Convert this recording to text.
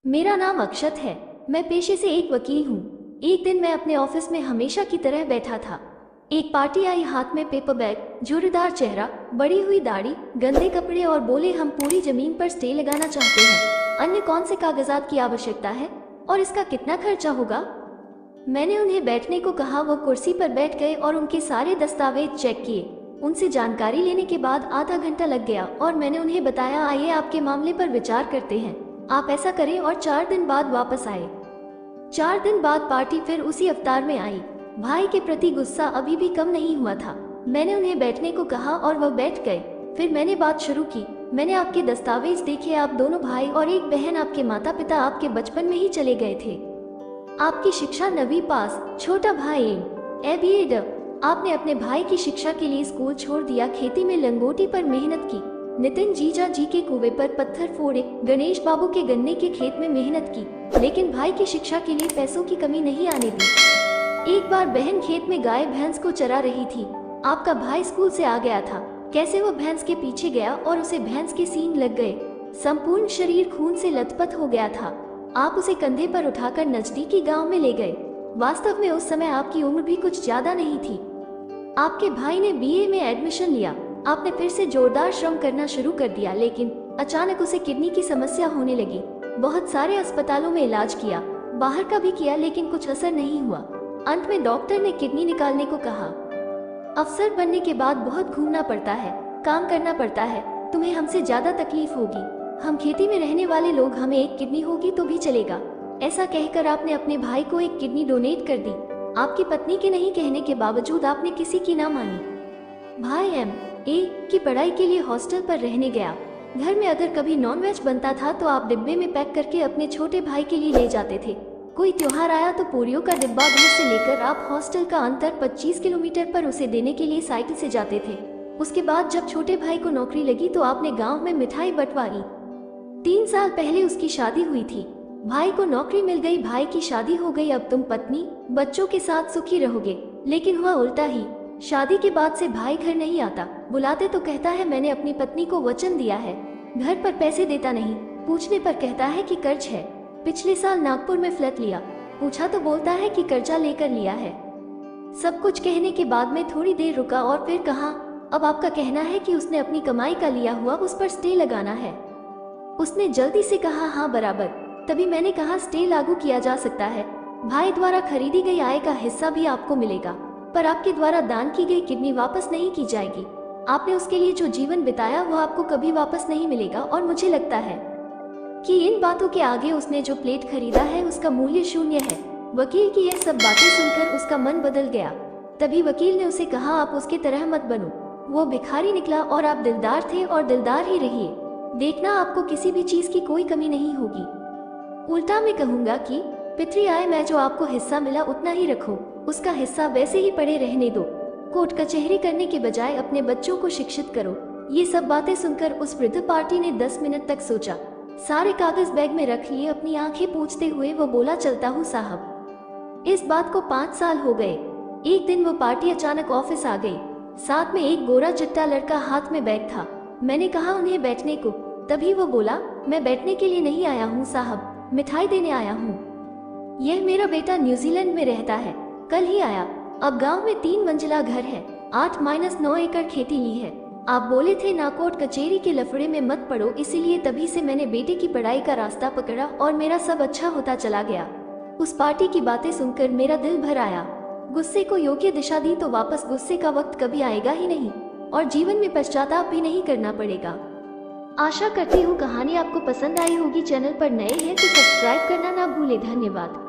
मेरा नाम अक्षत है। मैं पेशे से एक वकील हूँ। एक दिन मैं अपने ऑफिस में हमेशा की तरह बैठा था। एक पार्टी आई, हाथ में पेपर बैग, जोरदार चेहरा, बड़ी हुई दाढ़ी, गंदे कपड़े और बोले हम पूरी जमीन पर स्टे लगाना चाहते हैं। अन्य कौन से कागजात की आवश्यकता है और इसका कितना खर्चा होगा? मैंने उन्हें बैठने को कहा। वो कुर्सी पर बैठ गए और उनके सारे दस्तावेज चेक किए। उनसे जानकारी लेने के बाद आधा घंटा लग गया और मैंने उन्हें बताया, आइए आपके मामले पर विचार करते हैं, आप ऐसा करें, और 4 दिन बाद वापस आए। 4 दिन बाद पार्टी फिर उसी अवतार में आई। भाई के प्रति गुस्सा अभी भी कम नहीं हुआ था। मैंने उन्हें बैठने को कहा और वह बैठ गए। फिर मैंने बात शुरू की। मैंने आपके दस्तावेज देखे, आप दोनों भाई और एक बहन, आपके माता पिता आपके बचपन में ही चले गए थे। आपकी शिक्षा 9वीं पास, छोटा भाई MBA। आपने अपने भाई की शिक्षा के लिए स्कूल छोड़ दिया, खेती में लंगोटी पर मेहनत की, नितिन जीजा जी के कुएं पर पत्थर फोड़े, गणेश बाबू के गन्ने के खेत में मेहनत की, लेकिन भाई की शिक्षा के लिए पैसों की कमी नहीं आने दी। एक बार बहन खेत में गाय भैंस को चरा रही थी। आपका भाई स्कूल से आ गया था। कैसे वो भैंस के पीछे गया और उसे भैंस के सींग लग गए। संपूर्ण शरीर खून से लथपथ हो गया था। आप उसे कंधे पर उठाकर नजदीकी गांव में ले गए। वास्तव में उस समय आपकी उम्र भी कुछ ज्यादा नहीं थी। आपके भाई ने BA में एडमिशन लिया। आपने फिर से जोरदार श्रम करना शुरू कर दिया, लेकिन अचानक उसे किडनी की समस्या होने लगी। बहुत सारे अस्पतालों में इलाज किया, बाहर का भी किया, लेकिन कुछ असर नहीं हुआ। अंत में डॉक्टर ने किडनी निकालने को कहा। अफसर बनने के बाद बहुत घूमना पड़ता है, काम करना पड़ता है। तुम्हें हमसे ज्यादा तकलीफ होगी। हम खेती में रहने वाले लोग, हमें एक किडनी होगी तो भी चलेगा। ऐसा कहकर आपने अपने भाई को एक किडनी डोनेट कर दी। आपकी पत्नी के नहीं कहने के बावजूद आपने किसी की ना मानी। भाई MA की पढ़ाई के लिए हॉस्टल पर रहने गया। घर में अगर कभी नॉनवेज बनता था तो आप डिब्बे में पैक करके अपने छोटे भाई के लिए ले जाते थे। कोई त्योहार आया तो पूरियों का डिब्बा घर से लेकर आप हॉस्टल का अंतर 25 किलोमीटर पर उसे देने के लिए साइकिल से जाते थे। उसके बाद जब छोटे भाई को नौकरी लगी तो आपने गाँव में मिठाई बंटवाई। 3 साल पहले उसकी शादी हुई थी। भाई को नौकरी मिल गई, भाई की शादी हो गई। अब तुम पत्नी बच्चों के साथ सुखी रहोगे, लेकिन हुआ उल्टा ही। शादी के बाद से भाई घर नहीं आता। बुलाते तो कहता है मैंने अपनी पत्नी को वचन दिया है। घर पर पैसे देता नहीं। पूछने पर कहता है कि कर्ज है। पिछले साल नागपुर में फ्लैट लिया। पूछा तो बोलता है कि कर्जा लेकर लिया है। सब कुछ कहने के बाद में थोड़ी देर रुका और फिर कहा, अब आपका कहना है कि उसने अपनी कमाई का लिया हुआ उस पर स्टे लगाना है। उसने जल्दी से कहा, हाँ बराबर। तभी मैंने कहा, स्टे लागू किया जा सकता है। भाई द्वारा खरीदी गई आय का हिस्सा भी आपको मिलेगा, पर आपके द्वारा दान की गई किडनी वापस नहीं की जाएगी। आपने उसके लिए जो जीवन बिताया वो आपको कभी वापस नहीं मिलेगा। और मुझे लगता है कि इन बातों के आगे उसने जो प्लेट खरीदा है उसका मूल्य शून्य है। वकील की यह सब बातें सुनकर उसका मन बदल गया। तभी वकील ने उसे कहा, आप उसके तरह मत बनो। वो भिखारी निकला और आप दिलदार थे और दिलदार ही रहिए। देखना, आपको किसी भी चीज की कोई कमी नहीं होगी। उल्टा मैं कहूँगा कि पितरी आय में जो आपको हिस्सा मिला उतना ही रखो, उसका हिस्सा वैसे ही पड़े रहने दो। कोर्ट कचहरी करने के बजाय अपने बच्चों को शिक्षित करो। ये सब बातें सुनकर उस वृद्ध पार्टी ने 10 मिनट तक सोचा। सारे कागज बैग में रख लिए। अपनी आंखें पोंछते हुए वो बोला, चलता हूँ साहब। इस बात को 5 साल हो गए। एक दिन वो पार्टी अचानक ऑफिस आ गई। साथ में एक गोरा चिट्टा लड़का, हाथ में बैग था। मैंने कहा उन्हें बैठने को। तभी वो बोला, मैं बैठने के लिए नहीं आया हूँ साहब, मिठाई देने आया हूँ। यह मेरा बेटा न्यूजीलैंड में रहता है, कल ही आया। अब गांव में 3 मंजिला घर है, 8-9 एकड़ खेती ली है। आप बोले थे ना कोर्ट कचेरी के लफड़े में मत पड़ो, इसीलिए तभी से मैंने बेटे की पढ़ाई का रास्ता पकड़ा और मेरा सब अच्छा होता चला गया। उस पार्टी की बातें सुनकर मेरा दिल भर आया। गुस्से को योग्य दिशा दी तो वापस गुस्से का वक्त कभी आएगा ही नहीं और जीवन में पश्चाताप भी नहीं करना पड़ेगा। आशा करती हूँ कहानी आपको पसंद आई होगी। चैनल पर नए हैं तो सब्सक्राइब करना ना भूले। धन्यवाद।